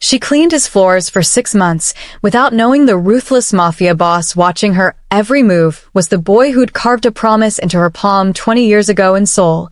She cleaned his floors for 6 months without knowing the ruthless mafia boss watching her every move was the boy who'd carved a promise into her palm 20 years ago in Seoul.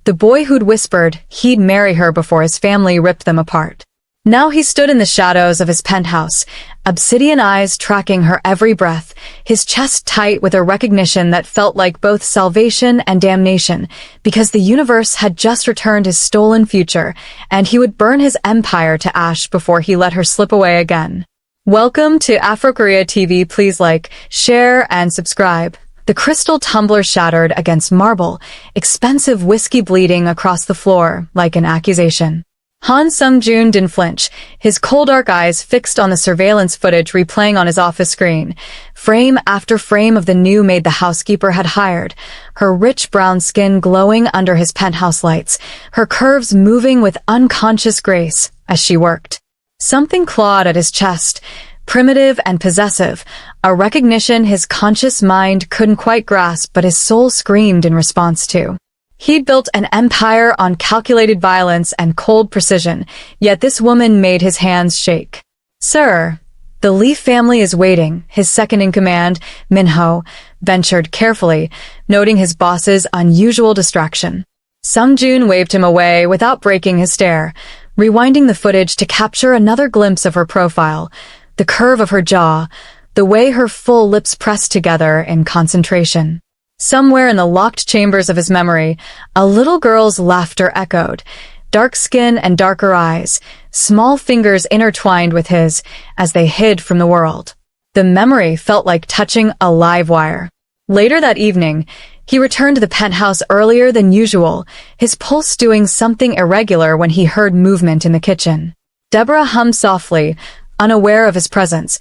The boy who'd whispered he'd marry her before his family ripped them apart. Now he stood in the shadows of his penthouse, obsidian eyes tracking her every breath, his chest tight with a recognition that felt like both salvation and damnation, because the universe had just returned his stolen future, and he would burn his empire to ash before he let her slip away again. Welcome to Afrokorea TV. Please like, share, and subscribe. The crystal tumbler shattered against marble, expensive whiskey bleeding across the floor like an accusation. Han Sung-joon didn't flinch, his cold dark eyes fixed on the surveillance footage replaying on his office screen. Frame after frame of the new maid the housekeeper had hired, her rich brown skin glowing under his penthouse lights, her curves moving with unconscious grace as she worked. Something clawed at his chest, primitive and possessive, a recognition his conscious mind couldn't quite grasp but his soul screamed in response to. He'd built an empire on calculated violence and cold precision, yet this woman made his hands shake. "Sir, the Lee family is waiting," his second-in-command, Min-ho, ventured carefully, noting his boss's unusual distraction. Sung-joon waved him away without breaking his stare, rewinding the footage to capture another glimpse of her profile, the curve of her jaw, the way her full lips pressed together in concentration. Somewhere in the locked chambers of his memory, a little girl's laughter echoed, dark skin and darker eyes, small fingers intertwined with his as they hid from the world. The memory felt like touching a live wire. Later that evening, he returned to the penthouse earlier than usual, his pulse doing something irregular when he heard movement in the kitchen. Deborah hummed softly, unaware of his presence,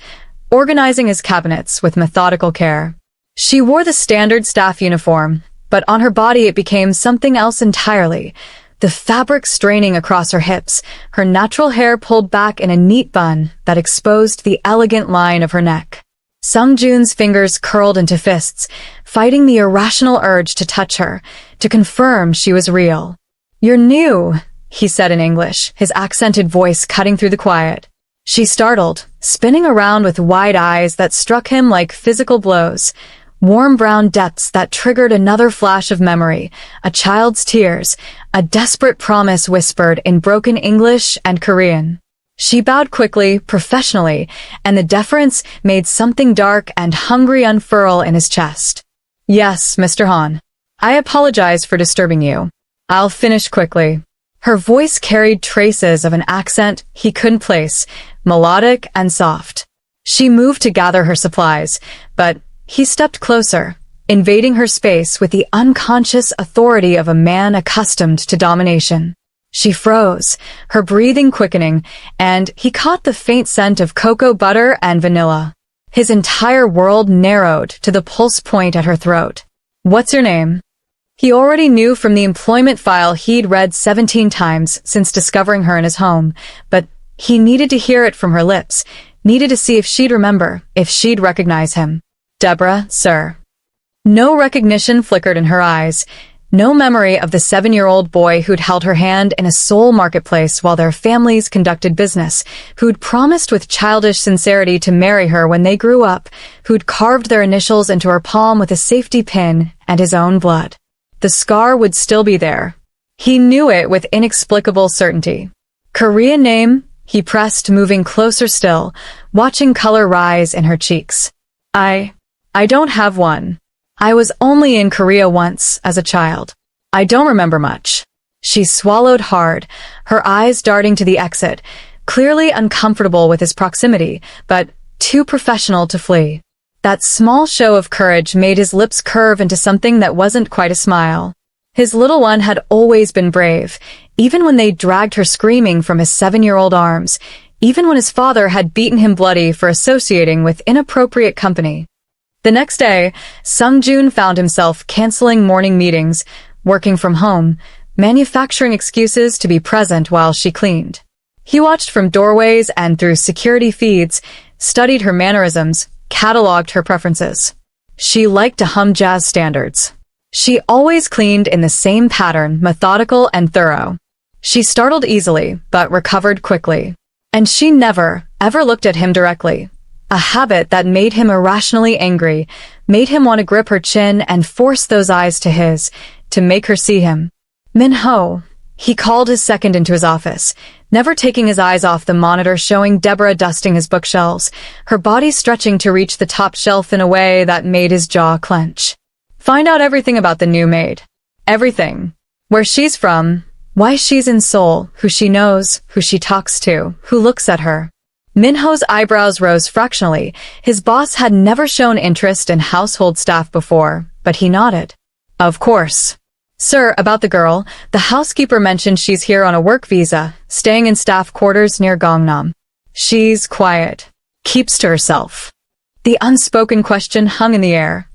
organizing his cabinets with methodical care. She wore the standard staff uniform, but on her body it became something else entirely. The fabric straining across her hips, her natural hair pulled back in a neat bun that exposed the elegant line of her neck. Sung-joon's fingers curled into fists, fighting the irrational urge to touch her, to confirm she was real. "You're new," he said in English, his accented voice cutting through the quiet. She startled, spinning around with wide eyes that struck him like physical blows. Warm brown depths that triggered another flash of memory, a child's tears, a desperate promise whispered in broken English and Korean. She bowed quickly, professionally, and the deference made something dark and hungry unfurl in his chest. "Yes, Mr. Han. I apologize for disturbing you. I'll finish quickly." Her voice carried traces of an accent he couldn't place, melodic and soft. She moved to gather her supplies, but he stepped closer, invading her space with the unconscious authority of a man accustomed to domination. She froze, her breathing quickening, and he caught the faint scent of cocoa butter and vanilla. His entire world narrowed to the pulse point at her throat. "What's your name?" He already knew from the employment file he'd read 17 times since discovering her in his home, but he needed to hear it from her lips, needed to see if she'd remember, if she'd recognize him. "Deborah, sir." No recognition flickered in her eyes, no memory of the 7-year-old boy who'd held her hand in a Seoul marketplace while their families conducted business, who'd promised with childish sincerity to marry her when they grew up, who'd carved their initials into her palm with a safety pin and his own blood. The scar would still be there. He knew it with inexplicable certainty. "Korean name?" he pressed, moving closer still, watching color rise in her cheeks. I don't have one. I was only in Korea once as a child. I don't remember much." She swallowed hard, her eyes darting to the exit, clearly uncomfortable with his proximity, but too professional to flee. That small show of courage made his lips curve into something that wasn't quite a smile. His little one had always been brave, even when they dragged her screaming from his 7-year-old arms, even when his father had beaten him bloody for associating with inappropriate company. The next day, Sung-joon found himself canceling morning meetings, working from home, manufacturing excuses to be present while she cleaned. He watched from doorways and through security feeds, studied her mannerisms, cataloged her preferences. She liked to hum jazz standards. She always cleaned in the same pattern, methodical and thorough. She startled easily, but recovered quickly. And she never, ever looked at him directly. A habit that made him irrationally angry, made him want to grip her chin and force those eyes to his, to make her see him. Min-ho. He called his second into his office, never taking his eyes off the monitor showing Deborah dusting his bookshelves, her body stretching to reach the top shelf in a way that made his jaw clench. Find out everything about the new maid. Everything. Where she's from, why she's in Seoul, who she knows, who she talks to, who looks at her. Min-ho's eyebrows rose fractionally. His boss had never shown interest in household staff before, but he nodded. Of course. Sir, about the girl, the housekeeper mentioned she's here on a work visa, staying in staff quarters near Gangnam. She's quiet. Keeps to herself. The unspoken question hung in the air.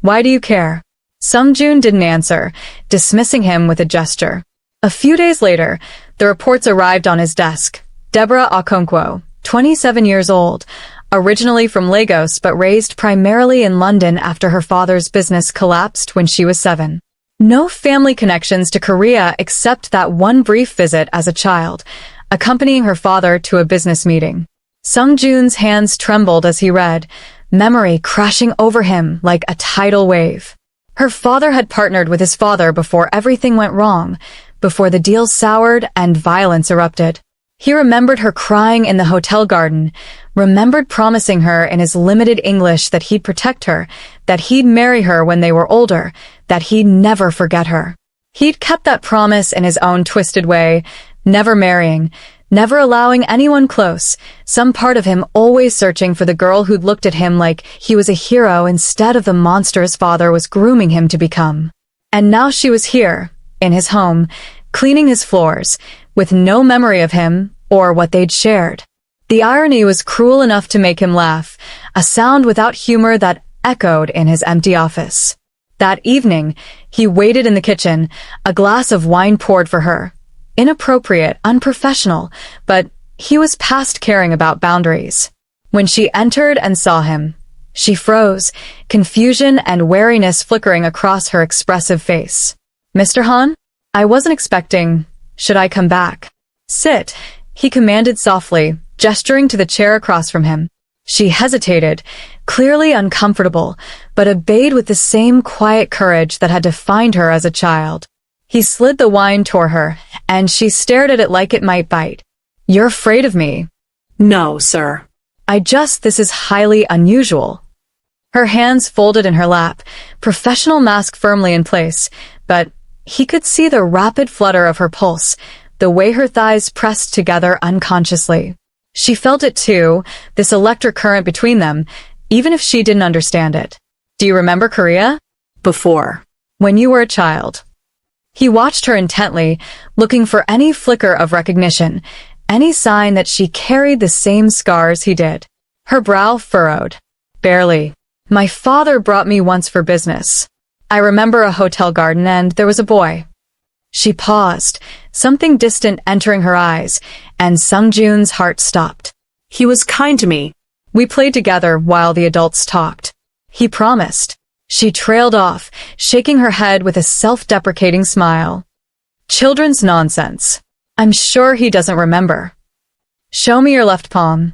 Why do you care? Sung-joon didn't answer, dismissing him with a gesture. A few days later, the reports arrived on his desk. Deborah Okonkwo, 27 years old, originally from Lagos but raised primarily in London after her father's business collapsed when she was 7. No family connections to Korea except that one brief visit as a child, accompanying her father to a business meeting. Sung-joon's hands trembled as he read, memory crashing over him like a tidal wave. Her father had partnered with his father before everything went wrong, before the deal soured and violence erupted. He remembered her crying in the hotel garden, remembered promising her in his limited English that he'd protect her, that he'd marry her when they were older, that he'd never forget her. He'd kept that promise in his own twisted way, never marrying, never allowing anyone close, some part of him always searching for the girl who'd looked at him like he was a hero instead of the monster his father was grooming him to become. And now she was here, in his home, cleaning his floors, with no memory of him or what they'd shared. The irony was cruel enough to make him laugh, a sound without humor that echoed in his empty office. That evening, he waited in the kitchen, a glass of wine poured for her. Inappropriate, unprofessional, but he was past caring about boundaries. When she entered and saw him, she froze, confusion and wariness flickering across her expressive face. Mr. Han? I wasn't expecting. Should I come back? Sit, he commanded softly, gesturing to the chair across from him. She hesitated, clearly uncomfortable, but obeyed with the same quiet courage that had defined her as a child. He slid the wine toward her, and she stared at it like it might bite. You're afraid of me? No, sir. This is highly unusual. Her hands folded in her lap, professional mask firmly in place, but he could see the rapid flutter of her pulse, the way her thighs pressed together unconsciously. She felt it too, this electric current between them, even if she didn't understand it. Do you remember Korea? Before. When you were a child. He watched her intently, looking for any flicker of recognition, any sign that she carried the same scars he did. Her brow furrowed. Barely. My father brought me once for business. I remember a hotel garden and there was a boy. She paused, something distant entering her eyes, and Sung-joon's heart stopped. He was kind to me. We played together while the adults talked. He promised. She trailed off, shaking her head with a self-deprecating smile. Children's nonsense. I'm sure he doesn't remember. Show me your left palm.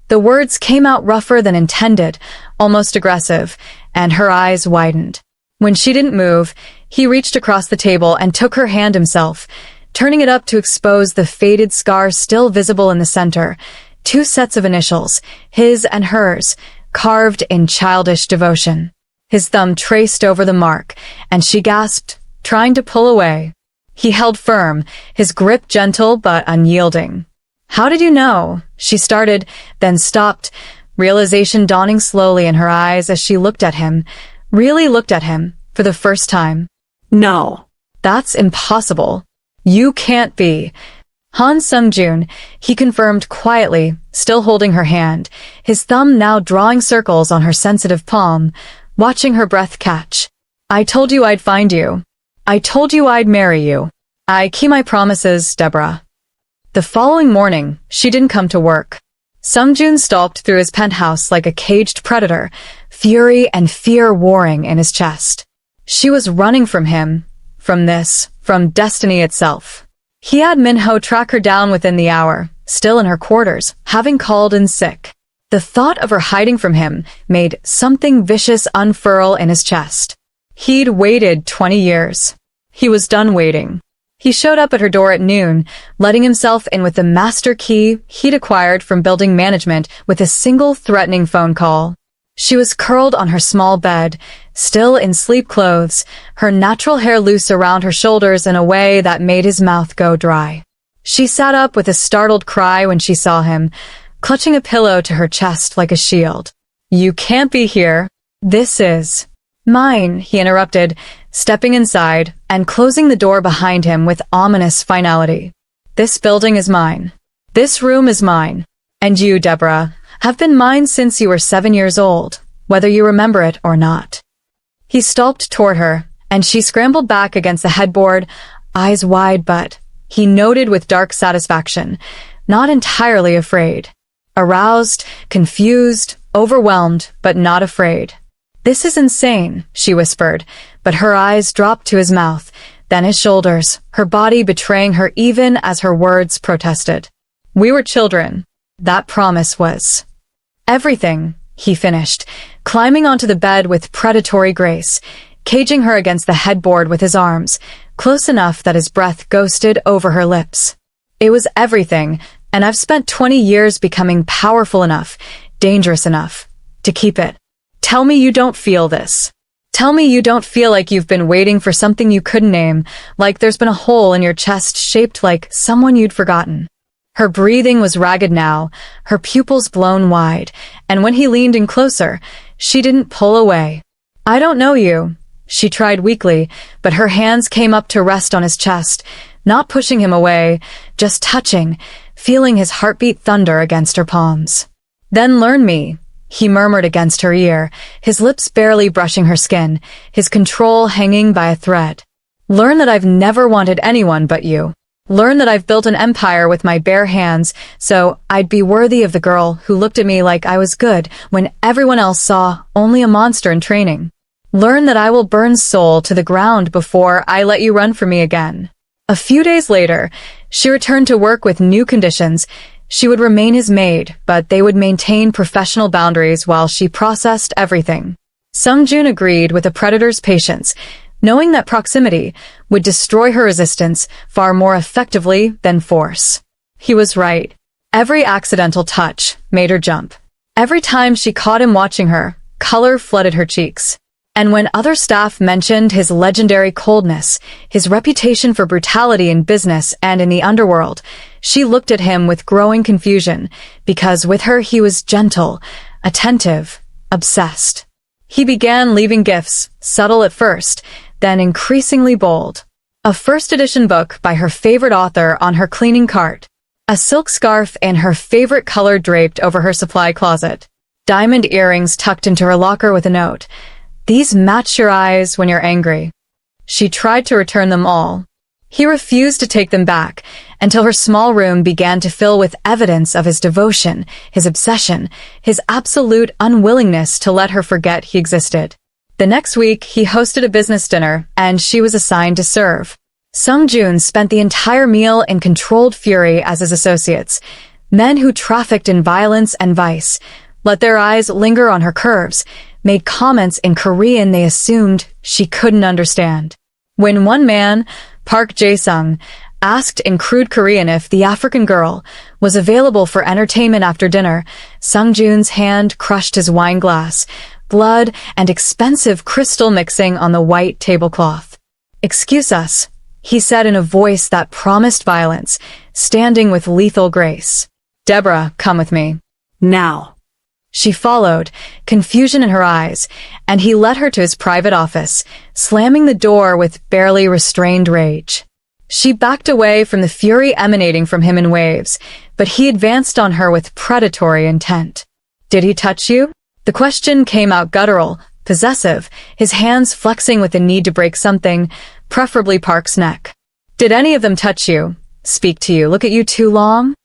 The words came out rougher than intended, almost aggressive, and her eyes widened. When she didn't move, he reached across the table and took her hand himself, turning it up to expose the faded scar still visible in the center. 2 sets of initials, his and hers, carved in childish devotion. His thumb traced over the mark, and she gasped, trying to pull away. He held firm, his grip gentle but unyielding. How did you know? She started, then stopped, realization dawning slowly in her eyes as she looked at him, really looked at him, for the first time. No. That's impossible. You can't be. Han Sung-joon, he confirmed quietly, still holding her hand, his thumb now drawing circles on her sensitive palm, watching her breath catch. I told you I'd find you. I told you I'd marry you. I keep my promises, Deborah. The following morning, she didn't come to work. Sung-joon stalked through his penthouse like a caged predator, fury and fear warring in his chest. She was running from him, from destiny itself. He had Min-ho track her down within the hour, still in her quarters, having called in sick. The thought of her hiding from him made something vicious unfurl in his chest. He'd waited 20 years. He was done waiting. He showed up at her door at noon, letting himself in with the master key he'd acquired from building management with a single threatening phone call. She was curled on her small bed, still in sleep clothes, her natural hair loose around her shoulders in a way that made his mouth go dry. She sat up with a startled cry when she saw him, clutching a pillow to her chest like a shield. "You can't be here. This is mine," he interrupted, stepping inside and closing the door behind him with ominous finality. "This building is mine. This room is mine. And you, Deborah, have been mine since you were 7 years old, whether you remember it or not." He stalked toward her, and she scrambled back against the headboard, eyes wide, but he noted with dark satisfaction, not entirely afraid. Aroused, confused, overwhelmed, but not afraid. "This is insane," she whispered, but her eyes dropped to his mouth, then his shoulders, her body betraying her even as her words protested. "We were children. That promise was everything," he finished, climbing onto the bed with predatory grace, caging her against the headboard with his arms, close enough that his breath ghosted over her lips. "It was everything, and I've spent 20 years becoming powerful enough, dangerous enough, to keep it. Tell me you don't feel this. Tell me you don't feel like you've been waiting for something you couldn't name, like there's been a hole in your chest shaped like someone you'd forgotten." Her breathing was ragged now, her pupils blown wide, and when he leaned in closer, she didn't pull away. "I don't know you," she tried weakly, but her hands came up to rest on his chest, not pushing him away, just touching, feeling his heartbeat thunder against her palms. "Then learn me," he murmured against her ear, his lips barely brushing her skin, his control hanging by a thread. "Learn that I've never wanted anyone but you. Learn that I've built an empire with my bare hands, so I'd be worthy of the girl who looked at me like I was good when everyone else saw only a monster in training. Learn that I will burn soul to the ground before I let you run for me again." A few days later, she returned to work with new conditions. She would remain his maid, but they would maintain professional boundaries while she processed everything. Sungjun agreed with the predator's patience, knowing that proximity would destroy her resistance far more effectively than force. He was right. Every accidental touch made her jump. Every time she caught him watching her, color flooded her cheeks. And when other staff mentioned his legendary coldness, his reputation for brutality in business and in the underworld, she looked at him with growing confusion, because with her he was gentle, attentive, obsessed. He began leaving gifts, subtle at first, then increasingly bold. A first edition book by her favorite author on her cleaning cart. A silk scarf in her favorite color draped over her supply closet. Diamond earrings tucked into her locker with a note. "These match your eyes when you're angry." She tried to return them all. He refused to take them back until her small room began to fill with evidence of his devotion, his obsession, his absolute unwillingness to let her forget he existed. The next week, he hosted a business dinner, and she was assigned to serve. Sungjun spent the entire meal in controlled fury as his associates, men who trafficked in violence and vice, let their eyes linger on her curves, made comments in Korean they assumed she couldn't understand. When one man, Park Jae-sung, asked in crude Korean if the African girl was available for entertainment after dinner, Sungjun's hand crushed his wine glass, blood and expensive crystal mixing on the white tablecloth. "Excuse us," he said in a voice that promised violence, standing with lethal grace. "Deborah, come with me." Now. She followed, confusion in her eyes, and he led her to his private office, slamming the door with barely restrained rage. She backed away from the fury emanating from him in waves, but he advanced on her with predatory intent. "Did he touch you?" The question came out guttural, possessive, his hands flexing with the need to break something, preferably Park's neck. "Did any of them touch you? Speak to you? Look at you too long?"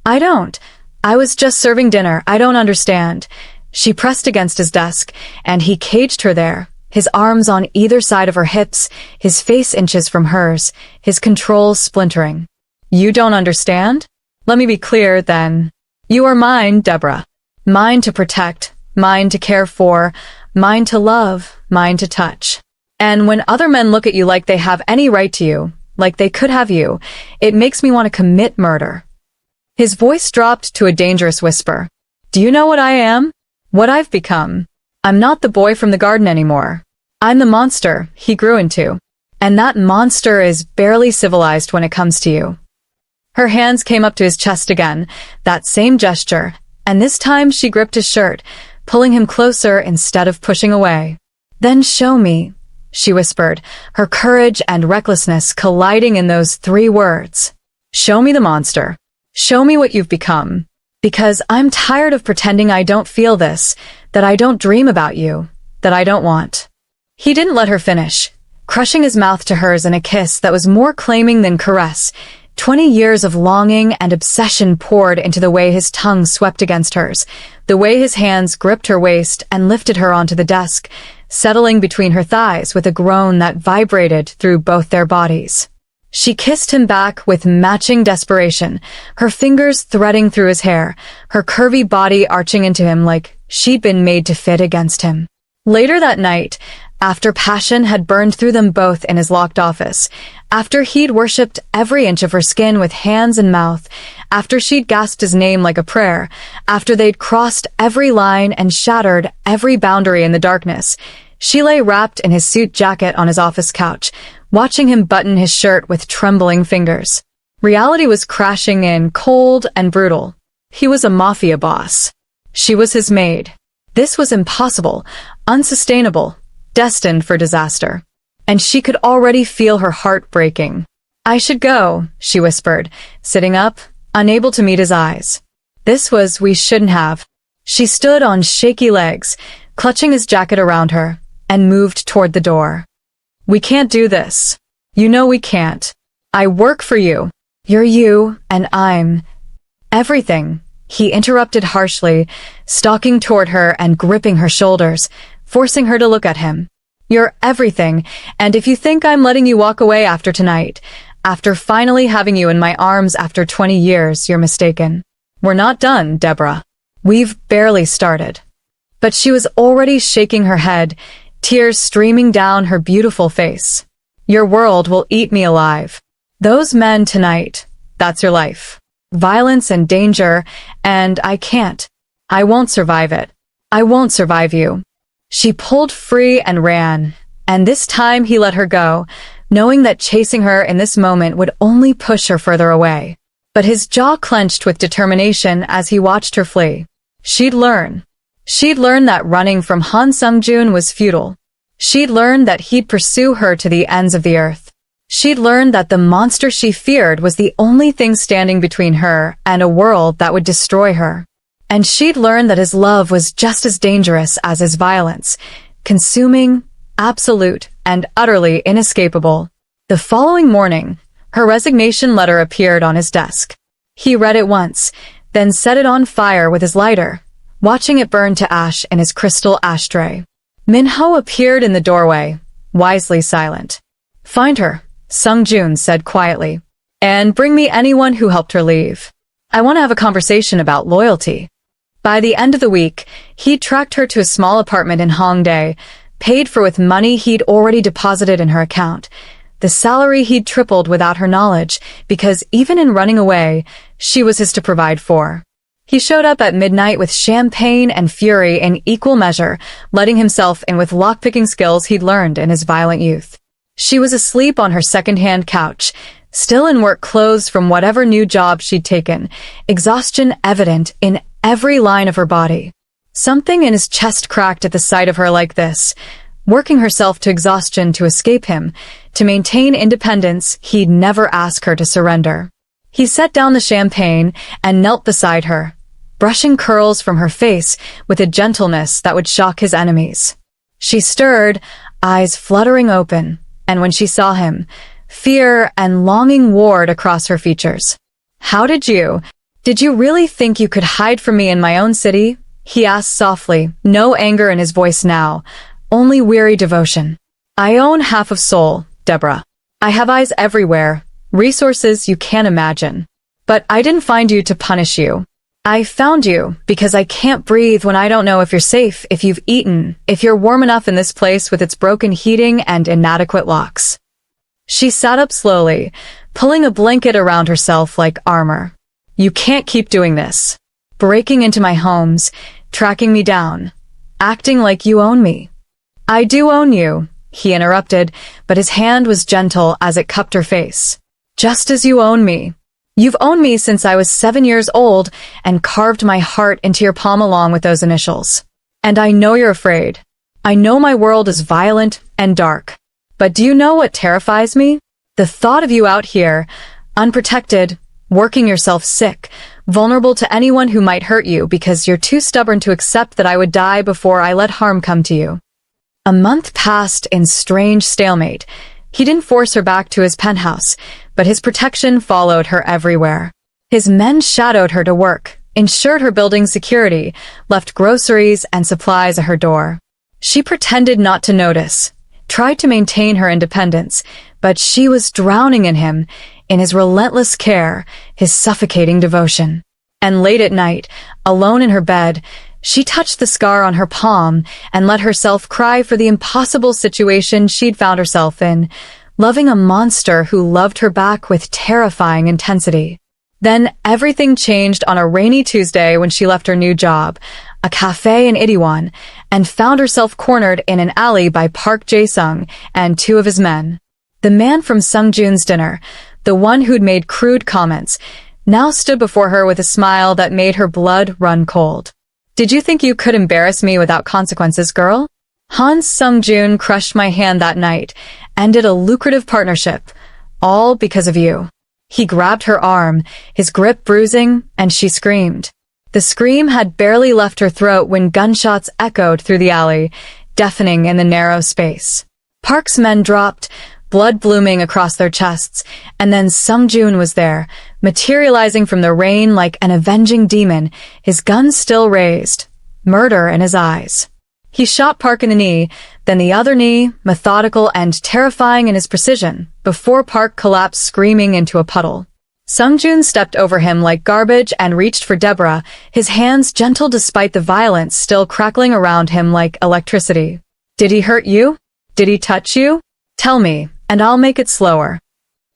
"I don't. I was just serving dinner. I don't understand." She pressed against his desk, and he caged her there, his arms on either side of her hips, his face inches from hers, his control splintering. "You don't understand? Let me be clear, then. You are mine, Deborah. Mine to protect, mine to care for, mine to love, mine to touch. And when other men look at you like they have any right to you, like they could have you, it makes me want to commit murder. His voice dropped to a dangerous whisper. Do you know what I am? What I've become? I'm not the boy from the garden anymore. I'm the monster he grew into. And that monster is barely civilized when it comes to you. Her hands came up to his chest again, that same gesture, and this time she gripped his shirt, pulling him closer instead of pushing away. Then show me, she whispered, her courage and recklessness colliding in those 3 words. Show me the monster. Show me what you've become. Because I'm tired of pretending I don't feel this, that I don't dream about you, that I don't want. He didn't let her finish, crushing his mouth to hers in a kiss that was more claiming than caress. 20 years of longing and obsession poured into the way his tongue swept against hers, the way his hands gripped her waist and lifted her onto the desk, settling between her thighs with a groan that vibrated through both their bodies. She kissed him back with matching desperation, her fingers threading through his hair, her curvy body arching into him like she'd been made to fit against him. Later that night, after passion had burned through them both in his locked office, after he'd worshipped every inch of her skin with hands and mouth, after she'd gasped his name like a prayer, after they'd crossed every line and shattered every boundary in the darkness, she lay wrapped in his suit jacket on his office couch, watching him button his shirt with trembling fingers. Reality was crashing in, cold and brutal. He was a mafia boss. She was his maid. This was impossible, unsustainable, destined for disaster. And she could already feel her heart breaking. I should go, she whispered, sitting up, unable to meet his eyes. This was we shouldn't have. She stood on shaky legs, clutching his jacket around her, and moved toward the door. We can't do this. You know we can't. I work for you. You're you, and I'm everything, he interrupted harshly, stalking toward her and gripping her shoulders, forcing her to look at him. You're everything, and if you think I'm letting you walk away after tonight, after finally having you in my arms after 20 years, you're mistaken. We're not done, Deborah. We've barely started. But she was already shaking her head, tears streaming down her beautiful face. Your world will eat me alive. Those men tonight, that's your life. Violence and danger, and I can't. I won't survive it. I won't survive you. She pulled free and ran, and this time he let her go, knowing that chasing her in this moment would only push her further away. But his jaw clenched with determination as he watched her flee. She'd learn. She'd learn that running from Han Sung-joon was futile. She'd learn that he'd pursue her to the ends of the earth. She'd learn that the monster she feared was the only thing standing between her and a world that would destroy her. And she'd learn that his love was just as dangerous as his violence, consuming, absolute, and utterly inescapable. The following morning, her resignation letter appeared on his desk. He read it once, then set it on fire with his lighter, watching it burn to ash in his crystal ashtray. Minho appeared in the doorway, wisely silent. Find her, Sung-joon said quietly, and bring me anyone who helped her leave. I want to have a conversation about loyalty. By the end of the week, he'd tracked her to a small apartment in Hongdae, paid for with money he'd already deposited in her account. The salary he'd tripled without her knowledge, because even in running away, she was his to provide for. He showed up at midnight with champagne and fury in equal measure, letting himself in with lockpicking skills he'd learned in his violent youth. She was asleep on her second-hand couch, still in work clothes from whatever new job she'd taken, exhaustion evident in every line of her body. Something in his chest cracked at the sight of her like this, working herself to exhaustion to escape him, to maintain independence he'd never ask her to surrender. He set down the champagne and knelt beside her, brushing curls from her face with a gentleness that would shock his enemies. She stirred, eyes fluttering open, and when she saw him, fear and longing warred across her features. How did you really think you could hide from me in my own city? He asked softly, no anger in his voice now, only weary devotion. I own half of Seoul, Deborah. I have eyes everywhere, resources you can't imagine. But I didn't find you to punish you. I found you because I can't breathe when I don't know if you're safe, if you've eaten, if you're warm enough in this place with its broken heating and inadequate locks. She sat up slowly, pulling a blanket around herself like armor. You can't keep doing this. Breaking into my homes, tracking me down, acting like you own me. I do own you, he interrupted, but his hand was gentle as it cupped her face. Just as you own me. You've owned me since I was 7 years old and carved my heart into your palm along with those initials. And I know you're afraid. I know my world is violent and dark. But do you know what terrifies me? The thought of you out here, unprotected, working yourself sick, vulnerable to anyone who might hurt you because you're too stubborn to accept that I would die before I let harm come to you. A month passed in strange stalemate. He didn't force her back to his penthouse, but his protection followed her everywhere. His men shadowed her to work, ensured her building's security, left groceries and supplies at her door. She pretended not to notice, tried to maintain her independence, but she was drowning in him, in his relentless care, his suffocating devotion. And late at night, alone in her bed, she touched the scar on her palm and let herself cry for the impossible situation she'd found herself in, loving a monster who loved her back with terrifying intensity. Then everything changed on a rainy Tuesday when she left her new job, a cafe in Itaewon, and found herself cornered in an alley by Park Jae-sung and 2 of his men. The man from Sung-jun's dinner, the one who'd made crude comments, now stood before her with a smile that made her blood run cold. Did you think you could embarrass me without consequences, girl? Han Sung-jun crushed my hand that night, ended a lucrative partnership, all because of you. He grabbed her arm, his grip bruising, and she screamed. The scream had barely left her throat when gunshots echoed through the alley, deafening in the narrow space. Park's men dropped, blood blooming across their chests, and then Sung-jun was there, materializing from the rain like an avenging demon, his gun still raised, murder in his eyes. He shot Park in the knee, then the other knee, methodical and terrifying in his precision, before Park collapsed screaming into a puddle. Sung-jun stepped over him like garbage and reached for Deborah, his hands gentle despite the violence still crackling around him like electricity. Did he hurt you? Did he touch you? Tell me, and I'll make it slower.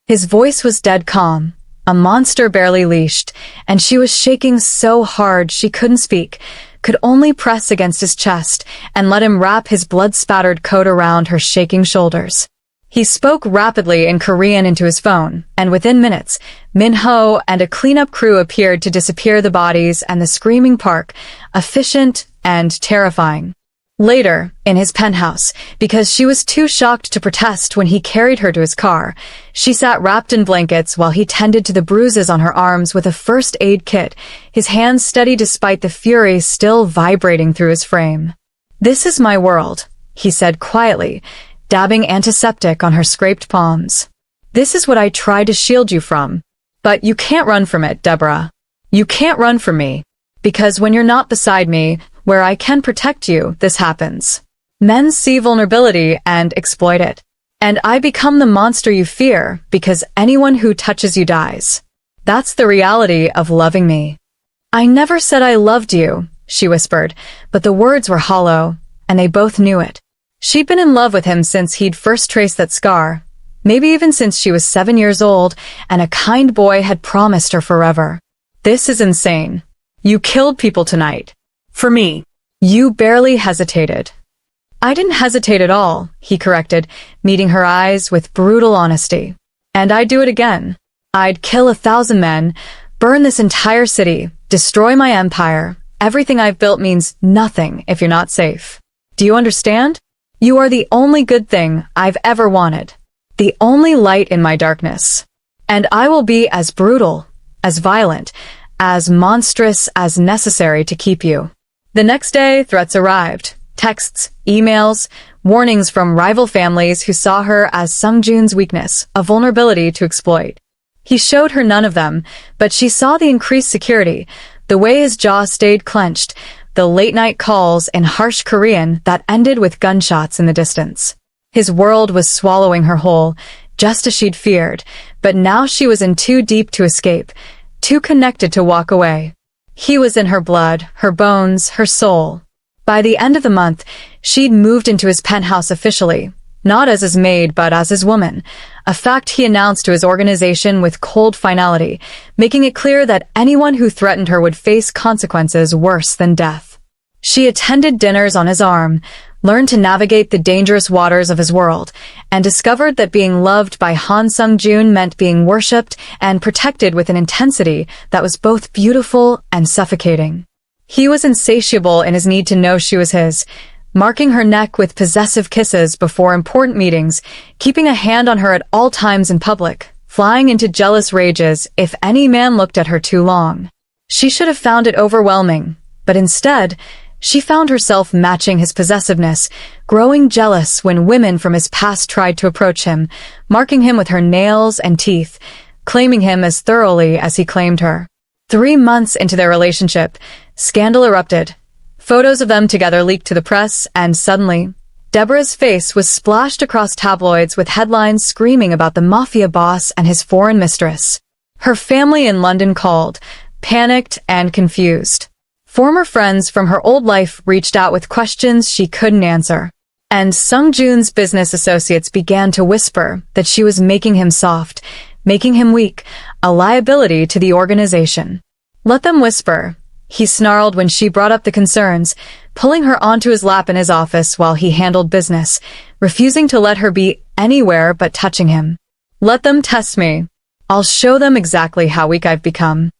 His voice was dead calm, a monster barely leashed, and she was shaking so hard she couldn't speak, could only press against his chest and let him wrap his blood-spattered coat around her shaking shoulders. He spoke rapidly in Korean into his phone, and within minutes, Min-ho and a cleanup crew appeared to disappear the bodies and the screaming Park, efficient and terrifying. Later, in his penthouse, because she was too shocked to protest when he carried her to his car, she sat wrapped in blankets while he tended to the bruises on her arms with a first aid kit, his hands steady despite the fury still vibrating through his frame. "This is my world," he said quietly, dabbing antiseptic on her scraped palms. "This is what I tried to shield you from. But you can't run from it, Deborah. You can't run from me. Because when you're not beside me, where I can protect you, this happens. Men see vulnerability and exploit it. And I become the monster you fear because anyone who touches you dies. That's the reality of loving me." "I never said I loved you," she whispered, but the words were hollow, and they both knew it. She'd been in love with him since he'd first traced that scar, maybe even since she was 7 years old, and a kind boy had promised her forever. "This is insane. You killed people tonight. For me." "You barely hesitated." "I didn't hesitate at all," he corrected, meeting her eyes with brutal honesty. "And I'd do it again. I'd kill 1,000 men, burn this entire city, destroy my empire. Everything I've built means nothing if you're not safe. Do you understand? You are the only good thing I've ever wanted. The only light in my darkness. And I will be as brutal, as violent, as monstrous as necessary to keep you." The next day, threats arrived. Texts, emails, warnings from rival families who saw her as Sung-jun's weakness, a vulnerability to exploit. He showed her none of them, but she saw the increased security, the way his jaw stayed clenched, the late-night calls in harsh Korean that ended with gunshots in the distance. His world was swallowing her whole, just as she'd feared, but now she was in too deep to escape, too connected to walk away. He was in her blood, her bones, her soul. By the end of the month, she'd moved into his penthouse officially, not as his maid but as his woman, a fact he announced to his organization with cold finality, making it clear that anyone who threatened her would face consequences worse than death. She attended dinners on his arm, learned to navigate the dangerous waters of his world, and discovered that being loved by Han Sung-joon meant being worshipped and protected with an intensity that was both beautiful and suffocating. He was insatiable in his need to know she was his, marking her neck with possessive kisses before important meetings, keeping a hand on her at all times in public, flying into jealous rages if any man looked at her too long. She should have found it overwhelming, but instead, she found herself matching his possessiveness, growing jealous when women from his past tried to approach him, marking him with her nails and teeth, claiming him as thoroughly as he claimed her. 3 months into their relationship, scandal erupted. Photos of them together leaked to the press, and suddenly, Deborah's face was splashed across tabloids with headlines screaming about the Mafia Boss and his foreign mistress. Her family in London called, panicked and confused. Former friends from her old life reached out with questions she couldn't answer. And Sung-joon's business associates began to whisper that she was making him soft, making him weak, a liability to the organization. Let them whisper, he snarled when she brought up the concerns, pulling her onto his lap in his office while he handled business, refusing to let her be anywhere but touching him. Let them test me. I'll show them exactly how weak I've become.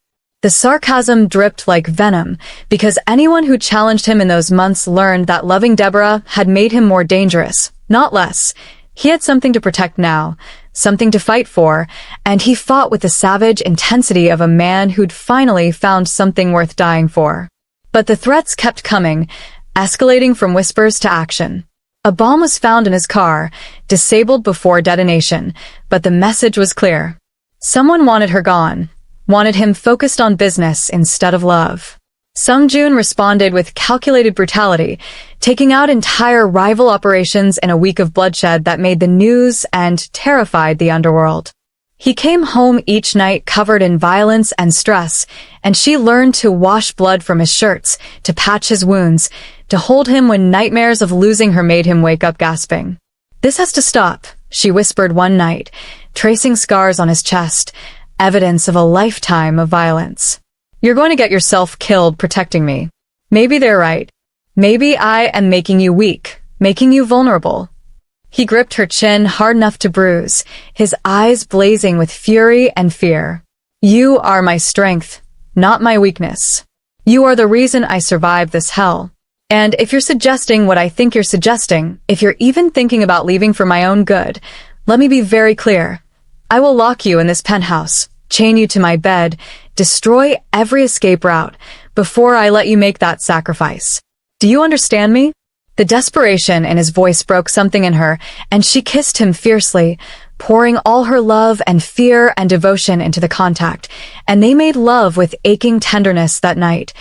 The sarcasm dripped like venom, because anyone who challenged him in those months learned that loving Deborah had made him more dangerous, not less. He had something to protect now, something to fight for, and he fought with the savage intensity of a man who'd finally found something worth dying for. But the threats kept coming, escalating from whispers to action. A bomb was found in his car, disabled before detonation, but the message was clear. Someone wanted her gone, wanted him focused on business instead of love. Sung-joon responded with calculated brutality, taking out entire rival operations in a week of bloodshed that made the news and terrified the underworld. He came home each night covered in violence and stress, and she learned to wash blood from his shirts, to patch his wounds, to hold him when nightmares of losing her made him wake up gasping. "This has to stop," she whispered one night, tracing scars on his chest, evidence of a lifetime of violence. "You're going to get yourself killed protecting me. Maybe they're right. Maybe I am making you weak, making you vulnerable." He gripped her chin hard enough to bruise, his eyes blazing with fury and fear. "You are my strength, not my weakness. You are the reason I survived this hell. And if you're suggesting what I think you're suggesting, if you're even thinking about leaving for my own good, let me be very clear. I will lock you in this penthouse, chain you to my bed, destroy every escape route before I let you make that sacrifice. Do you understand me?" The desperation in his voice broke something in her, and she kissed him fiercely, pouring all her love and fear and devotion into the contact, and they made love with aching tenderness that night,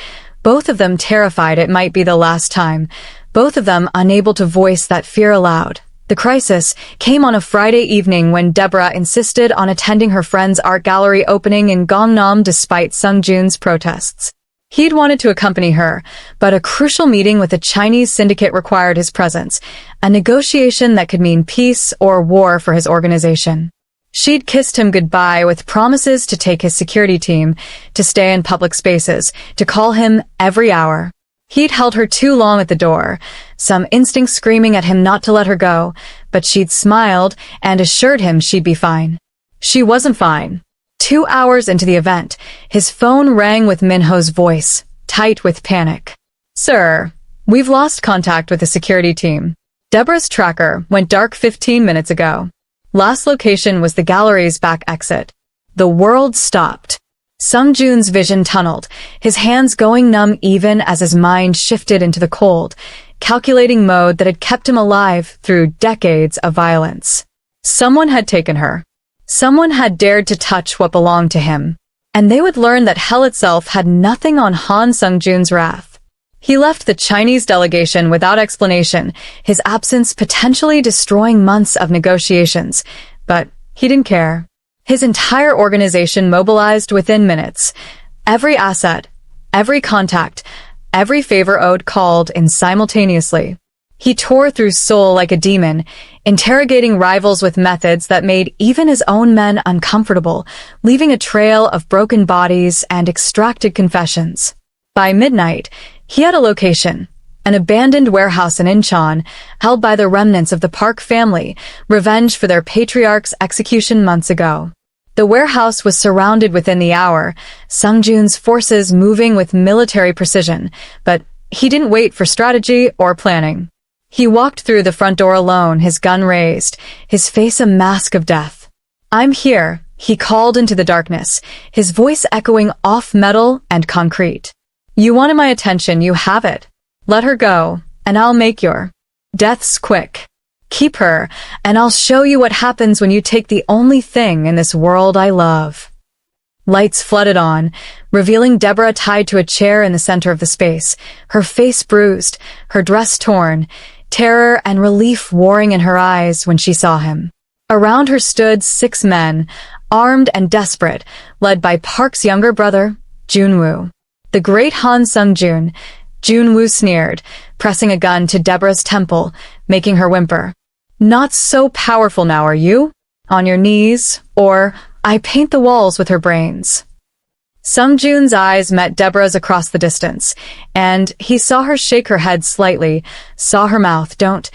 both of them terrified it might be the last time, both of them unable to voice that fear aloud. The crisis came on a Friday evening when Deborah insisted on attending her friend's art gallery opening in Gangnam despite Sung-joon's protests. He'd wanted to accompany her, but a crucial meeting with a Chinese syndicate required his presence, a negotiation that could mean peace or war for his organization. She'd kissed him goodbye with promises to take his security team, to stay in public spaces, to call him every hour. He'd held her too long at the door, some instinct screaming at him not to let her go, but she'd smiled and assured him she'd be fine. She wasn't fine. 2 hours into the event, his phone rang with Minho's voice, tight with panic. "Sir, we've lost contact with the security team. Deborah's tracker went dark 15 minutes ago. Last location was the gallery's back exit." The world stopped. Sung-joon's vision tunneled, his hands going numb even as his mind shifted into the cold, calculating mode that had kept him alive through decades of violence. Someone had taken her. Someone had dared to touch what belonged to him. And they would learn that hell itself had nothing on Han Sung-joon's wrath. He left the Chinese delegation without explanation, his absence potentially destroying months of negotiations. But he didn't care. His entire organization mobilized within minutes. Every asset, every contact, every favor owed called in simultaneously. He tore through Seoul like a demon, interrogating rivals with methods that made even his own men uncomfortable, leaving a trail of broken bodies and extracted confessions. By midnight, he had a location, an abandoned warehouse in Incheon, held by the remnants of the Park family, revenge for their patriarch's execution months ago. The warehouse was surrounded within the hour, Sung-jun's forces moving with military precision, but he didn't wait for strategy or planning. He walked through the front door alone, his gun raised, his face a mask of death. "I'm here," he called into the darkness, his voice echoing off metal and concrete. "You wanted my attention, you have it. Let her go, and I'll make your deaths quick. Keep her, and I'll show you what happens when you take the only thing in this world I love." Lights flooded on, revealing Deborah tied to a chair in the center of the space, her face bruised, her dress torn, terror and relief warring in her eyes when she saw him. Around her stood 6 men, armed and desperate, led by Park's younger brother, Junwoo. The great Han Sung-jun, Junwoo sneered, pressing a gun to Deborah's temple, making her whimper. "Not so powerful now, are you? On your knees, or I paint the walls with her brains." Sung-jun's eyes met Deborah's across the distance, and he saw her shake her head slightly, saw her mouth don't,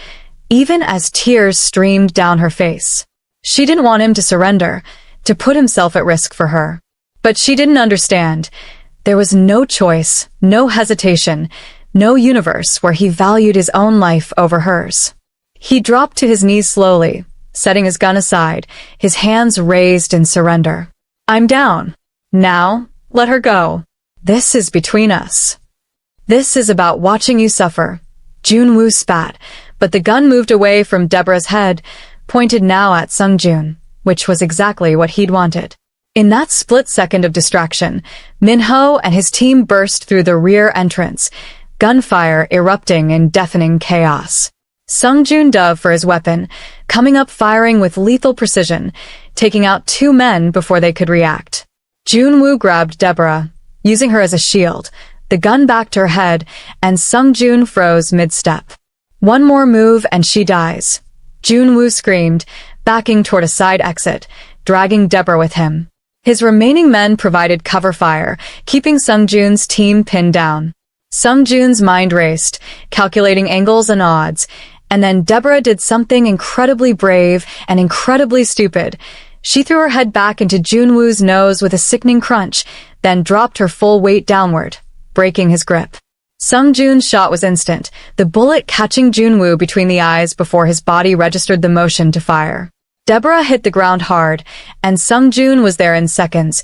even as tears streamed down her face. She didn't want him to surrender, to put himself at risk for her. But she didn't understand. There was no choice, no hesitation, no universe where he valued his own life over hers. He dropped to his knees slowly, setting his gun aside, his hands raised in surrender. "I'm down. Now, let her go. This is between us. This is about watching you suffer." Junwoo spat, but the gun moved away from Deborah's head, pointed now at Sung-jun, which was exactly what he'd wanted. In that split second of distraction, Minho and his team burst through the rear entrance, gunfire erupting in deafening chaos. Sung-jun dove for his weapon, coming up firing with lethal precision, taking out 2 men before they could react. Junwoo grabbed Deborah, using her as a shield, the gun back to her head, and Sung-jun froze mid-step. "One more move and she dies." Junwoo screamed, backing toward a side exit, dragging Deborah with him. His remaining men provided cover fire, keeping Sung-jun's team pinned down. Sung-jun's mind raced, calculating angles and odds, and then Deborah did something incredibly brave and incredibly stupid. She threw her head back into Junwoo's nose with a sickening crunch, then dropped her full weight downward, breaking his grip. Sung-jun's shot was instant, the bullet catching Junwoo between the eyes before his body registered the motion to fire. Deborah hit the ground hard, and Sung-jun was there in seconds,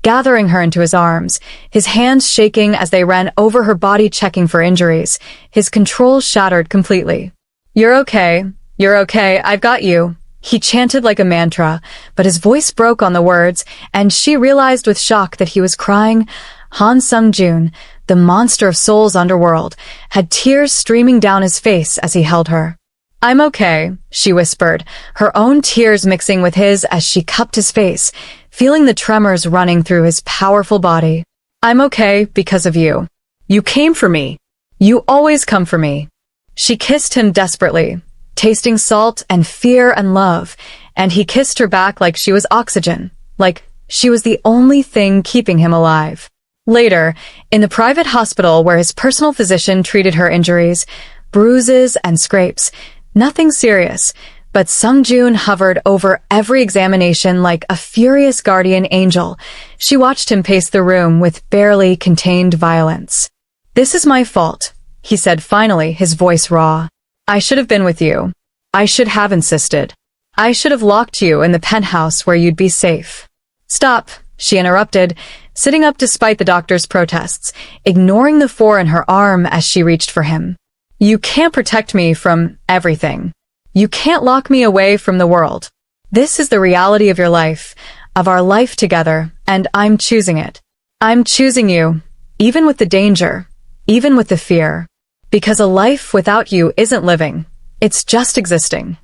gathering her into his arms, his hands shaking as they ran over her body checking for injuries, his control shattered completely. You're okay, I've got you," he chanted like a mantra, but his voice broke on the words, and she realized with shock that he was crying. Han Sung-jun, the monster of Seoul's underworld, had tears streaming down his face as he held her. "I'm okay," she whispered, her own tears mixing with his as she cupped his face, feeling the tremors running through his powerful body. "I'm okay because of you. You came for me. You always come for me." She kissed him desperately, tasting salt and fear and love, and he kissed her back like she was oxygen, like she was the only thing keeping him alive. Later, in the private hospital where his personal physician treated her injuries, bruises and scrapes, nothing serious, but Sung-jun hovered over every examination like a furious guardian angel. She watched him pace the room with barely contained violence. "This is my fault," he said finally, his voice raw. "I should have been with you. I should have insisted. I should have locked you in the penthouse where you'd be safe." "Stop," she interrupted, sitting up despite the doctor's protests, ignoring the 4 in her arm as she reached for him. "You can't protect me from everything. You can't lock me away from the world. This is the reality of your life, of our life together, and I'm choosing it. I'm choosing you, even with the danger, even with the fear. Because a life without you isn't living. It's just existing."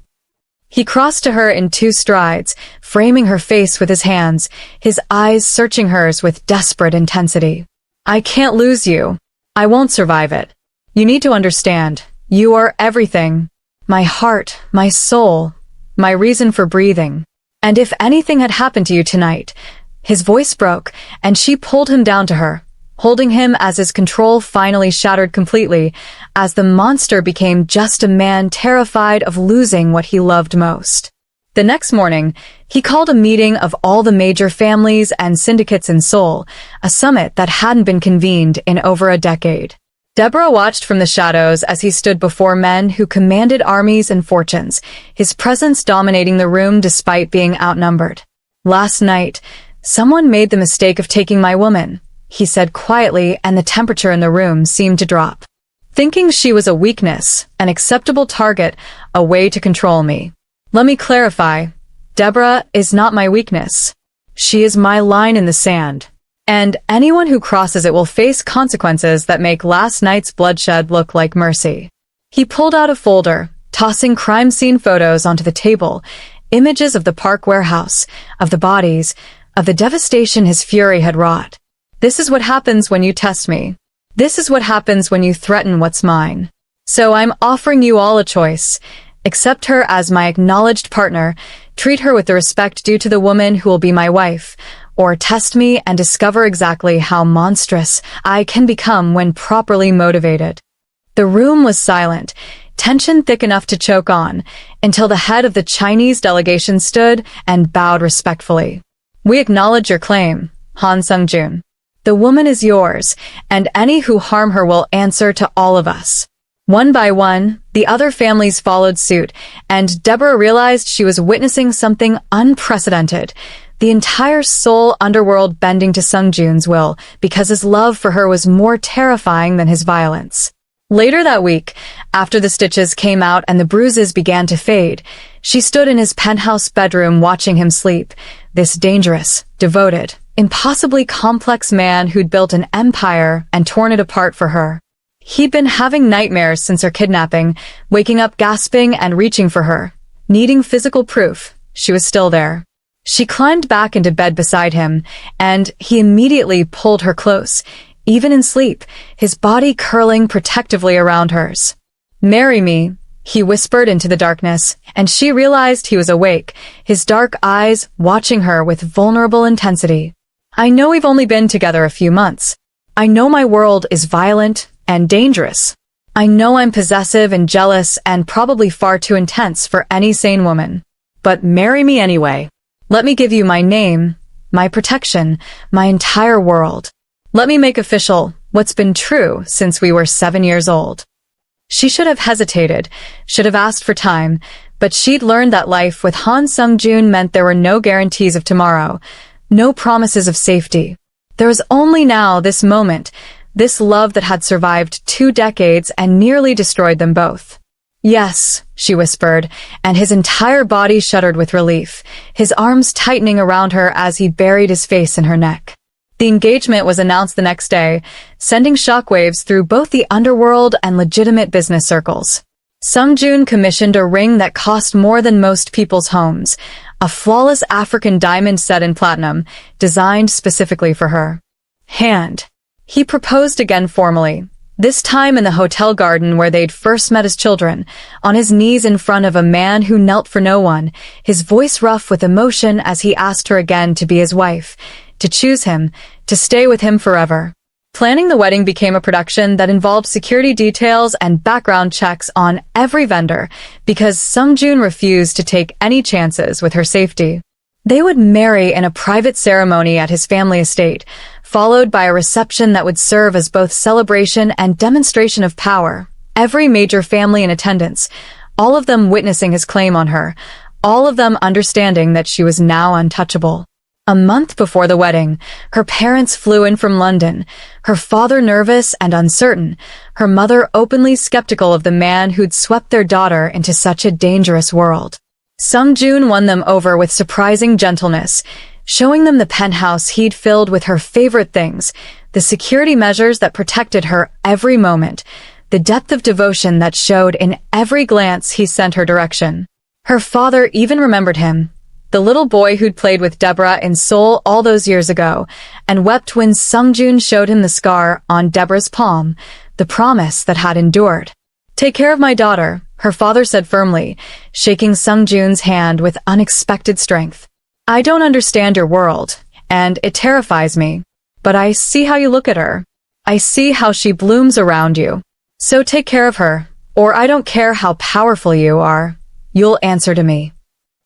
He crossed to her in 2 strides, framing her face with his hands, his eyes searching hers with desperate intensity. I can't lose you. I won't survive it. You need to understand. You are everything. My heart, my soul, my reason for breathing. And if anything had happened to you tonight, his voice broke, and she pulled him down to her, holding him as his control finally shattered completely, as the monster became just a man terrified of losing what he loved most. The next morning, he called a meeting of all the major families and syndicates in Seoul, a summit that hadn't been convened in over a decade. Deborah watched from the shadows as he stood before men who commanded armies and fortunes, his presence dominating the room despite being outnumbered. Last night, someone made the mistake of taking my woman, he said quietly, and the temperature in the room seemed to drop. Thinking she was a weakness, an acceptable target, a way to control me. Let me clarify, Deborah is not my weakness. She is my line in the sand. And anyone who crosses it will face consequences that make last night's bloodshed look like mercy. He pulled out a folder, tossing crime scene photos onto the table, images of the park warehouse, of the bodies, of the devastation his fury had wrought. This is what happens when you test me. This is what happens when you threaten what's mine. So I'm offering you all a choice. Accept her as my acknowledged partner, treat her with the respect due to the woman who will be my wife, or test me and discover exactly how monstrous I can become when properly motivated. The room was silent, tension thick enough to choke on, until the head of the Chinese delegation stood and bowed respectfully. We acknowledge your claim, Han Sung-jun. The woman is yours, and any who harm her will answer to all of us. One by one, the other families followed suit, and Deborah realized she was witnessing something unprecedented. The entire Seoul underworld bending to Sung-jun's will, because his love for her was more terrifying than his violence. Later that week, after the stitches came out and the bruises began to fade, she stood in his penthouse bedroom watching him sleep, this dangerous, devoted, impossibly complex man who'd built an empire and torn it apart for her. He'd been having nightmares since her kidnapping, waking up gasping and reaching for her, needing physical proof she was still there. She climbed back into bed beside him, and he immediately pulled her close, even in sleep, his body curling protectively around hers. "Marry me," he whispered into the darkness, and she realized he was awake, his dark eyes watching her with vulnerable intensity. "I know we've only been together a few months. I know my world is violent and dangerous. I know I'm possessive and jealous and probably far too intense for any sane woman. But marry me anyway. Let me give you my name, my protection, my entire world. Let me make official what's been true since we were 7 years old." She should have hesitated, should have asked for time, but she'd learned that life with Han Sung-jun meant there were no guarantees of tomorrow, no promises of safety. There was only now this moment, this love that had survived 2 decades and nearly destroyed them both. "Yes," she whispered, and his entire body shuddered with relief, his arms tightening around her as he buried his face in her neck. The engagement was announced the next day, sending shockwaves through both the underworld and legitimate business circles. Sung-jun commissioned a ring that cost more than most people's homes, a flawless African diamond set in platinum, designed specifically for her. He proposed again formally, this time in the hotel garden where they'd first met as children, on his knees in front of a man who knelt for no one, his voice rough with emotion as he asked her again to be his wife, to choose him, to stay with him forever. Planning the wedding became a production that involved security details and background checks on every vendor, because Sung-jun refused to take any chances with her safety. They would marry in a private ceremony at his family estate, followed by a reception that would serve as both celebration and demonstration of power. Every major family in attendance, all of them witnessing his claim on her, all of them understanding that she was now untouchable. A month before the wedding, her parents flew in from London, her father nervous and uncertain, her mother openly skeptical of the man who'd swept their daughter into such a dangerous world. Sung-jun won them over with surprising gentleness, showing them the penthouse he'd filled with her favorite things, the security measures that protected her every moment, the depth of devotion that showed in every glance he sent her direction. Her father even remembered him, the little boy who'd played with Deborah in Seoul all those years ago, and wept when Sungjun showed him the scar on Deborah's palm, the promise that had endured. "Take care of my daughter," her father said firmly, shaking Sungjun's hand with unexpected strength. "I don't understand your world, and it terrifies me, but I see how you look at her. I see how she blooms around you. So take care of her, or I don't care how powerful you are. You'll answer to me."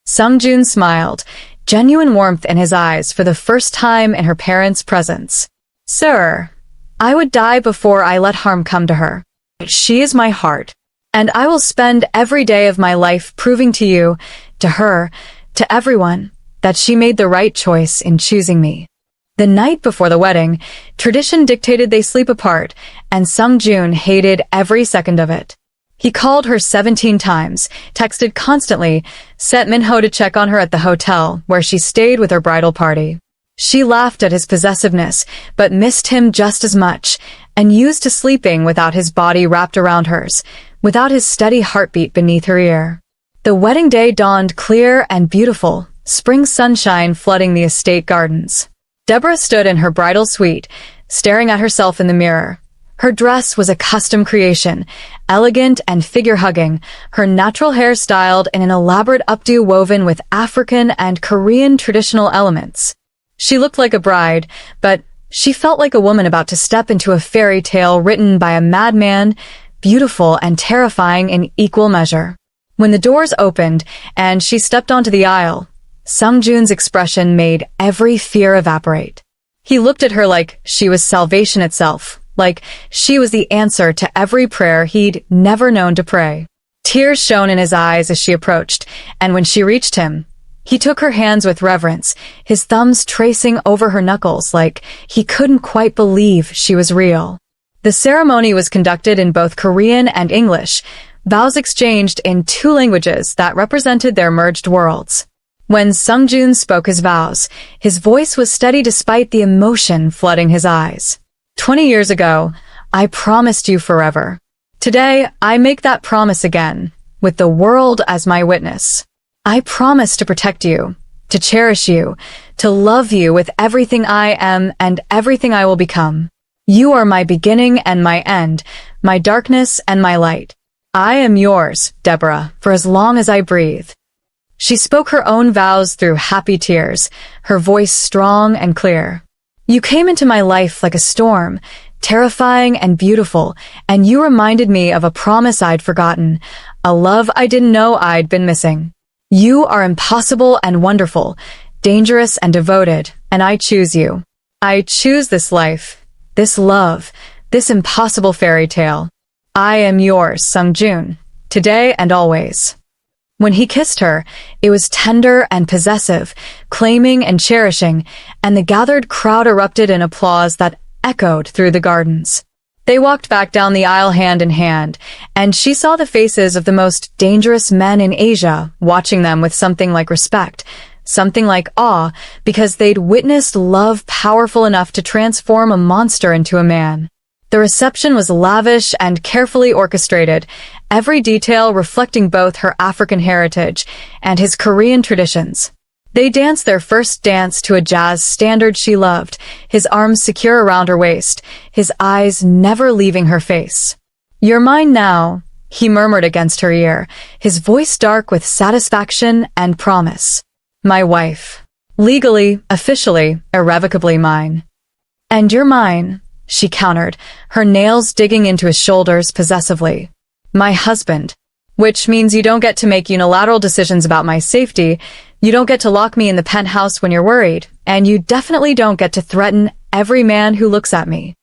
Sungjun smiled, genuine warmth in his eyes for the first time in her parents' presence. "Sir, I would die before I let harm come to her. She is my heart, and I will spend every day of my life proving to you, to her, to everyone, that she made the right choice in choosing me." The night before the wedding, tradition dictated they sleep apart, and Sungjun hated every second of it. He called her 17 times, texted constantly, sent Minho to check on her at the hotel where she stayed with her bridal party. She laughed at his possessiveness, but missed him just as much, and used to sleeping without his body wrapped around hers, without his steady heartbeat beneath her ear. The wedding day dawned clear and beautiful, spring sunshine flooding the estate gardens. Deborah stood in her bridal suite, staring at herself in the mirror. Her dress was a custom creation, elegant and figure-hugging, her natural hair styled in an elaborate updo woven with African and Korean traditional elements. She looked like a bride, but she felt like a woman about to step into a fairy tale written by a madman, beautiful and terrifying in equal measure. When the doors opened and she stepped onto the aisle, Sungjun's expression made every fear evaporate. He looked at her like she was salvation itself, like she was the answer to every prayer he'd never known to pray. Tears shone in his eyes as she approached, and when she reached him, he took her hands with reverence, his thumbs tracing over her knuckles like he couldn't quite believe she was real. The ceremony was conducted in both Korean and English, vows exchanged in two languages that represented their merged worlds. When Sungjun spoke his vows, his voice was steady despite the emotion flooding his eyes. 20 years ago, I promised you forever. Today, I make that promise again, with the world as my witness. I promise to protect you, to cherish you, to love you with everything I am and everything I will become. You are my beginning and my end, my darkness and my light. I am yours, Deborah, for as long as I breathe. She spoke her own vows through happy tears, her voice strong and clear. You came into my life like a storm, terrifying and beautiful, and you reminded me of a promise I'd forgotten, a love I didn't know I'd been missing. You are impossible and wonderful, dangerous and devoted, and I choose you. I choose this life, this love, this impossible fairy tale. I am yours, Sungjun, today and always. When he kissed her, it was tender and possessive, claiming and cherishing, and the gathered crowd erupted in applause that echoed through the gardens. They walked back down the aisle hand in hand, and she saw the faces of the most dangerous men in Asia, watching them with something like respect, something like awe, because they'd witnessed love powerful enough to transform a monster into a man. The reception was lavish and carefully orchestrated, every detail reflecting both her African heritage and his Korean traditions. They danced their first dance to a jazz standard she loved, his arms secure around her waist, his eyes never leaving her face. "You're mine now," he murmured against her ear, his voice dark with satisfaction and promise. "My wife. Legally, officially, irrevocably mine." "And you're mine," she countered, her nails digging into his shoulders possessively. "My husband. Which means you don't get to make unilateral decisions about my safety, you don't get to lock me in the penthouse when you're worried, and you definitely don't get to threaten every man who looks at me."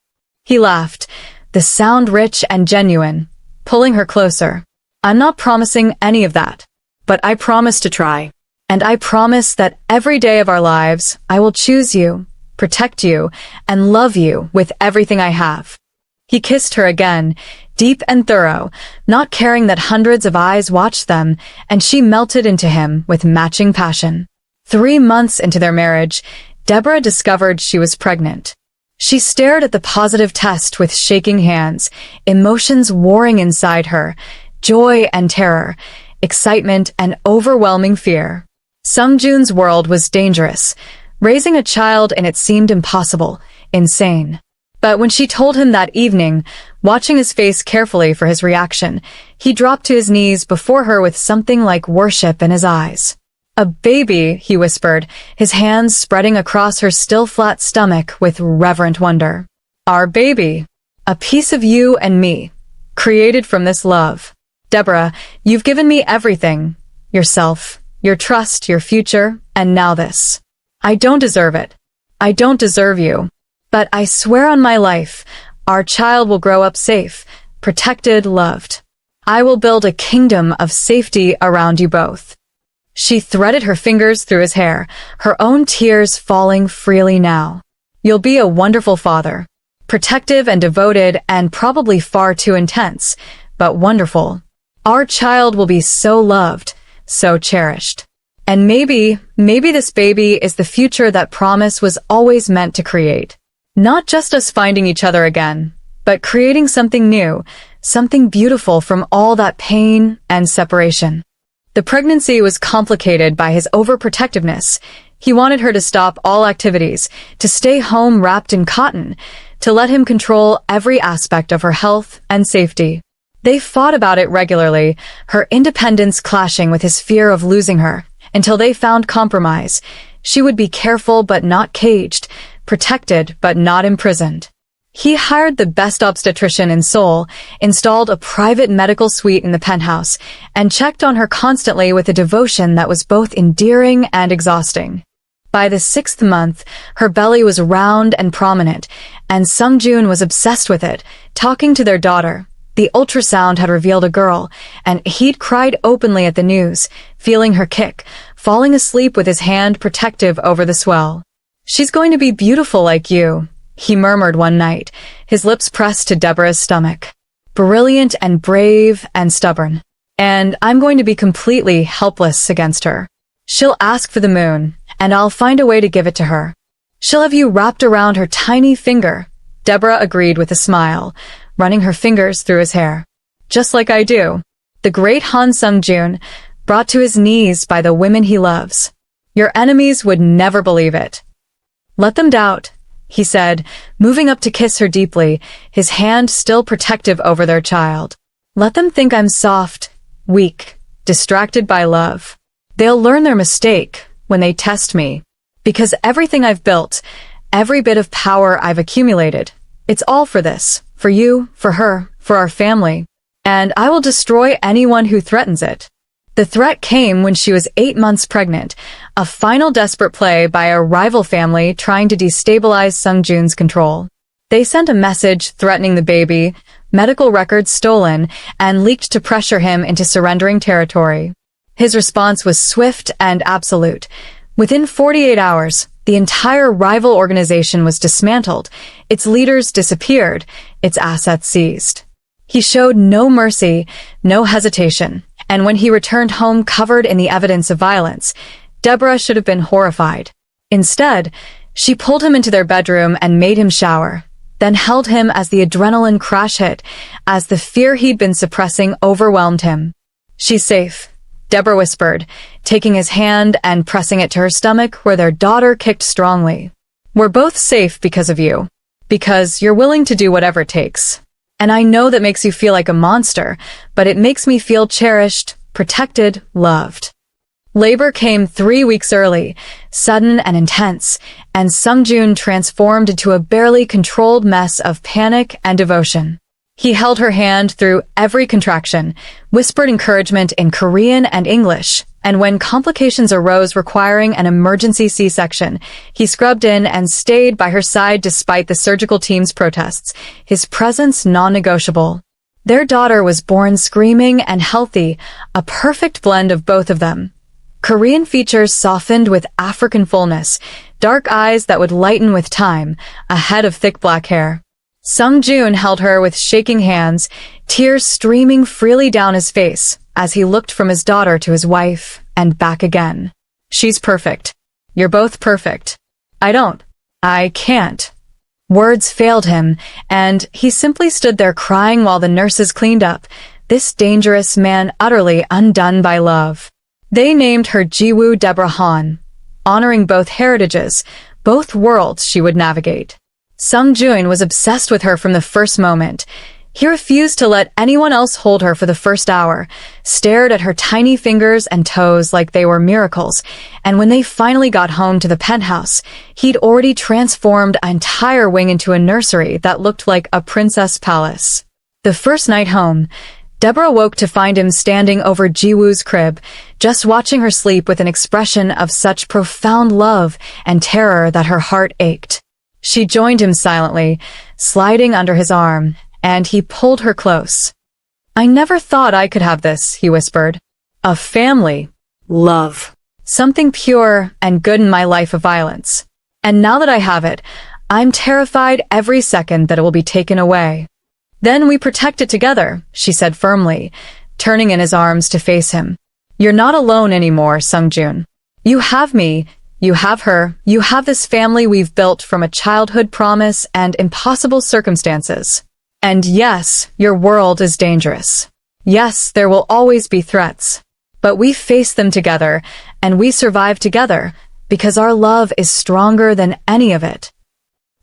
He laughed, the sound rich and genuine, pulling her closer. "I'm not promising any of that, but I promise to try. And I promise that every day of our lives, I will choose you, protect you, and love you with everything I have." He kissed her again, deep and thorough, not caring that hundreds of eyes watched them, and she melted into him with matching passion. 3 months into their marriage, Deborah discovered she was pregnant. She stared at the positive test with shaking hands, emotions warring inside her, joy and terror, excitement, and overwhelming fear. Sungjoon's world was dangerous. Raising a child and it seemed impossible, insane. But when she told him that evening, watching his face carefully for his reaction, he dropped to his knees before her with something like worship in his eyes. "A baby," he whispered, his hands spreading across her still flat stomach with reverent wonder. "Our baby. A piece of you and me, created from this love. Deborah, you've given me everything. Yourself, your trust, your future, and now this. I don't deserve it. I don't deserve you. But I swear on my life, our child will grow up safe, protected, loved. I will build a kingdom of safety around you both." She threaded her fingers through his hair, her own tears falling freely now. "You'll be a wonderful father. Protective and devoted and probably far too intense, but wonderful. Our child will be so loved, so cherished. And maybe this baby is the future that Promise was always meant to create. Not just us finding each other again, but creating something new, something beautiful from all that pain and separation." The pregnancy was complicated by his overprotectiveness. He wanted her to stop all activities, to stay home wrapped in cotton, to let him control every aspect of her health and safety. They fought about it regularly, her independence clashing with his fear of losing her, until they found compromise. She would be careful but not caged, protected but not imprisoned. He hired the best obstetrician in Seoul, installed a private medical suite in the penthouse, and checked on her constantly with a devotion that was both endearing and exhausting. By the 6th month, her belly was round and prominent, and Sungjoon was obsessed with it, talking to their daughter. The ultrasound had revealed a girl, and he'd cried openly at the news, feeling her kick, falling asleep with his hand protective over the swell. "She's going to be beautiful like you," he murmured one night, his lips pressed to Deborah's stomach. "Brilliant and brave and stubborn. And I'm going to be completely helpless against her. She'll ask for the moon, and I'll find a way to give it to her. She'll have you wrapped around her tiny finger." Deborah agreed with a smile, running her fingers through his hair. "Just like I do." The great Han Sungjoon, brought to his knees by the women he loves. "Your enemies would never believe it." "Let them doubt," he said, moving up to kiss her deeply, his hand still protective over their child. "Let them think I'm soft, weak, distracted by love. They'll learn their mistake when they test me. Because everything I've built, every bit of power I've accumulated, it's all for this, for you, for her, for our family. And I will destroy anyone who threatens it." The threat came when she was 8 months pregnant, a final desperate play by a rival family trying to destabilize Sungjoon's control. They sent a message threatening the baby, medical records stolen, and leaked to pressure him into surrendering territory. His response was swift and absolute. Within 48 hours, the entire rival organization was dismantled, its leaders disappeared, its assets seized. He showed no mercy, no hesitation. And when he returned home covered in the evidence of violence, Deborah should have been horrified. Instead, she pulled him into their bedroom and made him shower, then held him as the adrenaline crash hit, as the fear he'd been suppressing overwhelmed him. "She's safe," Deborah whispered, taking his hand and pressing it to her stomach where their daughter kicked strongly. "We're both safe because of you. Because you're willing to do whatever it takes. And I know that makes you feel like a monster, but it makes me feel cherished, protected, loved." Labor came 3 weeks early, sudden and intense, and Sungjoon transformed into a barely controlled mess of panic and devotion. He held her hand through every contraction, whispered encouragement in Korean and English, and when complications arose requiring an emergency C-section, he scrubbed in and stayed by her side despite the surgical team's protests, his presence non-negotiable. Their daughter was born screaming and healthy, a perfect blend of both of them. Korean features softened with African fullness, dark eyes that would lighten with time, a head of thick black hair. Sungjoon held her with shaking hands, tears streaming freely down his face as he looked from his daughter to his wife and back again. "She's perfect. You're both perfect. I can't." Words failed him, and he simply stood there crying while the nurses cleaned up, this dangerous man utterly undone by love. They named her Jiwoo Deborah Han, honoring both heritages, both worlds she would navigate. Sung-jun was obsessed with her from the first moment. He refused to let anyone else hold her for the first hour, stared at her tiny fingers and toes like they were miracles, and when they finally got home to the penthouse, he'd already transformed an entire wing into a nursery that looked like a princess palace. The first night home, Deborah woke to find him standing over Jiwoo's crib, just watching her sleep with an expression of such profound love and terror that her heart ached. She joined him silently, sliding under his arm, and he pulled her close. "I never thought I could have this," he whispered. "A family. Love. Something pure and good in my life of violence. And now that I have it, I'm terrified every second that it will be taken away." "Then we protect it together," she said firmly, turning in his arms to face him. "You're not alone anymore, Sung-jun. You have me, you have her, you have this family we've built from a childhood promise and impossible circumstances. And yes, your world is dangerous. Yes, there will always be threats. But we face them together, and we survive together, because our love is stronger than any of it."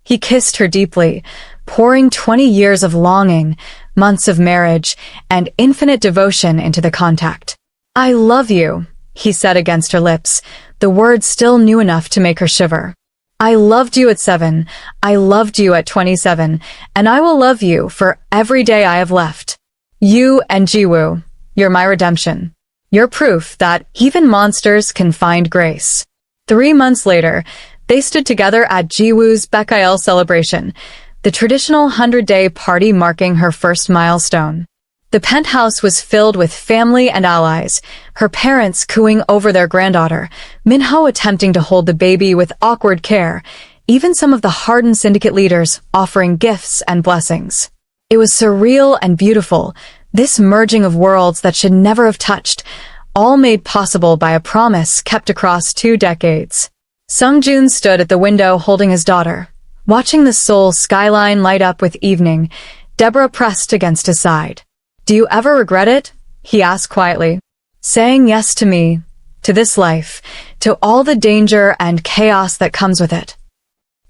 He kissed her deeply, pouring 20 years of longing, months of marriage, and infinite devotion into the contact. "I love you," he said against her lips, the words still new enough to make her shiver. "I loved you at 7, I loved you at 27, and I will love you for every day I have left. You and Jiwoo, you're my redemption. You're proof that even monsters can find grace." 3 months later, they stood together at Jiwoo's Baekhyul celebration, the traditional 100-day party marking her first milestone. The penthouse was filled with family and allies, her parents cooing over their granddaughter, Minho attempting to hold the baby with awkward care, even some of the hardened syndicate leaders offering gifts and blessings. It was surreal and beautiful, this merging of worlds that should never have touched, all made possible by a promise kept across 2 decades. Sung-jun stood at the window holding his daughter. Watching the Seoul skyline light up with evening, Deborah pressed against his side. "Do you ever regret it?" he asked quietly. "Saying yes to me, to this life, to all the danger and chaos that comes with it."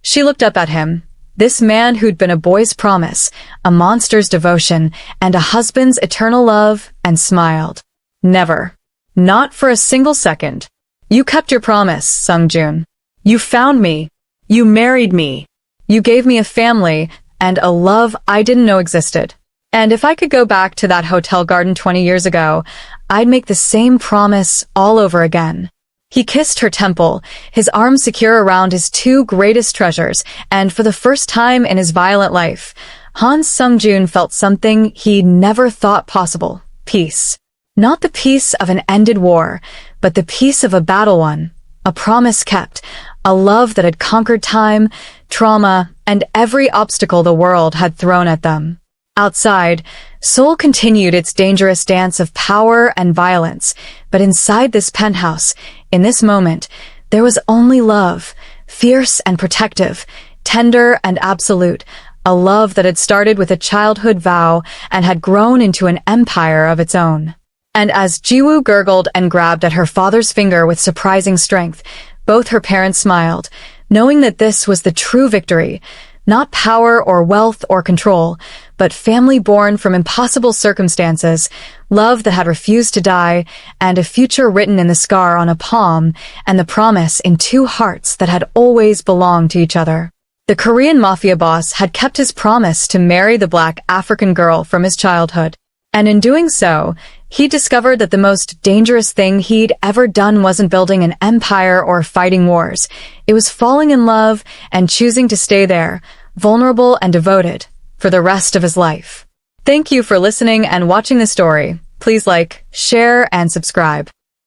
She looked up at him, this man who'd been a boy's promise, a monster's devotion, and a husband's eternal love, and smiled. "Never. Not for a single second. You kept your promise, Sung-jun. You found me. You married me. You gave me a family and a love I didn't know existed. And if I could go back to that hotel garden 20 years ago, I'd make the same promise all over again." He kissed her temple, his arms secure around his 2 greatest treasures, and for the first time in his violent life, Han Sung-jun felt something he never thought possible: peace. Not the peace of an ended war, but the peace of a battle won, a promise kept, a love that had conquered time, trauma, and every obstacle the world had thrown at them. Outside, Seoul continued its dangerous dance of power and violence, but inside this penthouse, in this moment, there was only love, fierce and protective, tender and absolute, a love that had started with a childhood vow and had grown into an empire of its own. And as Jiwoo gurgled and grabbed at her father's finger with surprising strength, both her parents smiled, knowing that this was the true victory, not power or wealth or control, but family born from impossible circumstances, love that had refused to die, and a future written in the scar on a palm, and the promise in 2 hearts that had always belonged to each other. The Korean Mafia boss had kept his promise to marry the black African girl from his childhood, and in doing so, he discovered that the most dangerous thing he'd ever done wasn't building an empire or fighting wars. It was falling in love and choosing to stay there, vulnerable and devoted, for the rest of his life. Thank you for listening and watching the story. Please like, share, and subscribe.